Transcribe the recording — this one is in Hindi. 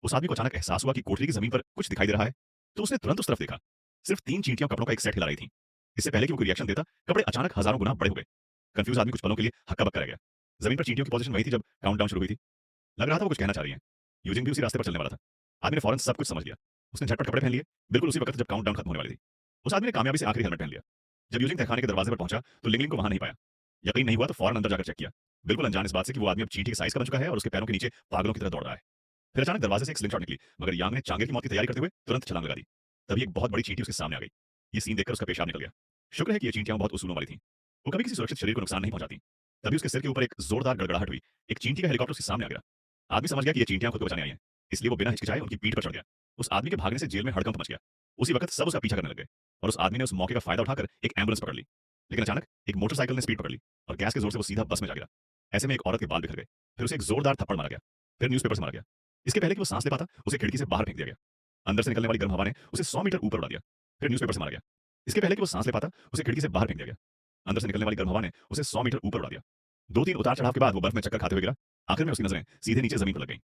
उस आदमी को अचानक एहसास हुआ कि कोठरी की जमीन पर कुछ दिखाई दे रहा है, तो उसने तुरंत उस तरफ देखा। सिर्फ 3 चींटियां कपड़ों का एक सेट हिला रही थीं। इससे पहले कि वो कोई रिएक्शन देता, कपड़े अचानक हजारों गुना बड़े हो गए। कंफ्यूज आदमी कुछ पलों के लिए हक्का-बक्का रह गया। जमीन पर चींटियों की पोजीशन वही थी जब काउंटडाउन शुरू हुई थी। लग रहा था वो कुछ कहना चाह रही हैं। यूजिन भी उसी रास्ते पर चलने वाला था। आदमी ने फौरन सब कुछ समझ लिया। उसने झटपट कपड़े पहन लिए, बिल्कुल उसी वक्त जब काउंटडाउन खत्म होने वाली थी। उस आदमी ने कामयाबी से आखिरी हेलमेट पहन लिया। जब यूजिन तहखाने के दरवाजे पर पहुंचा, तो लिंगलिंग को वहां नहीं पाया। यकीन नहीं हुआ तो फौरन अंदर जाकर चेक किया। बिल्कुल अनजान इस बात से कि वो आदमी अब चींटी के साइज का बन चुका है और उसके पैरों के नीचे पागलों की तरह दौड़ रहा है। फिर अचानक दरवाजे से एक स्लिंगशॉट निकली, मगर यांग ने चांगे की मौत की तैयारी करते हुए तुरंत छलांग लगा दी। तभी एक बहुत बड़ी चींटी उसके सामने आ गई। ये सीन देखकर उसका पेशाब निकल गया। शुक्र है कि ये चींटियां बहुत उसूलों वाली थीं। वो कभी किसी सुरक्षित शरीर को नुकसान नहीं पहुंचाती। तभी उसके सिर के ऊपर एक जोरदार गड़गड़ाहट हुई। एक चींटी का हेलीकॉप्टर उसके सामने आ गया। आदमी समझ गया कि ये चींटियां खुद को बचाने आई हैं, इसलिए वो बिना हिचकिचाए उनकी पीठ पर चढ़ गया। उस आदमी के भागने से जेल में हड़कंप मच गया। उसी वक्त सब उसका पीछा करने लगे और उस आदमी ने उस मौके का फायदा उठाकर एक एम्बुलेंस पकड़ ली। लेकिन अचानक एक मोटरसाइकिल ने स्पीड पकड़ ली और गैस के जोर से वो सीधा बस में जा गिरा। ऐसे में एक औरत के बाल बिखर गए। फिर उसे एक जोरदार थप्पड़ मारा गया। फिर न्यूज़पेपर से मारा गया। इसके पहले कि वो सांस ले पाता, उसे खिड़की से बाहर फेंक दिया गया। अंदर से निकलने वाली गर्म हवा ने उसे 100 मीटर ऊपर उड़ा दिया। फिर न्यूज़पेपर से मारा गया। इसके पहले कि वो सांस ले पाता, उसे खिड़की से बाहर फेंक दिया गया। अंदर से निकलने वाली गर्म हवा ने उसे 100 मीटर ऊपर उड़ा दिया। 2-3 उतार चढ़ाव के बाद वो बर्फ में चक्कर खाते हुए गिरा। आखिर में उसकी नजरें सीधे नीचे जमीन पर लग गईं।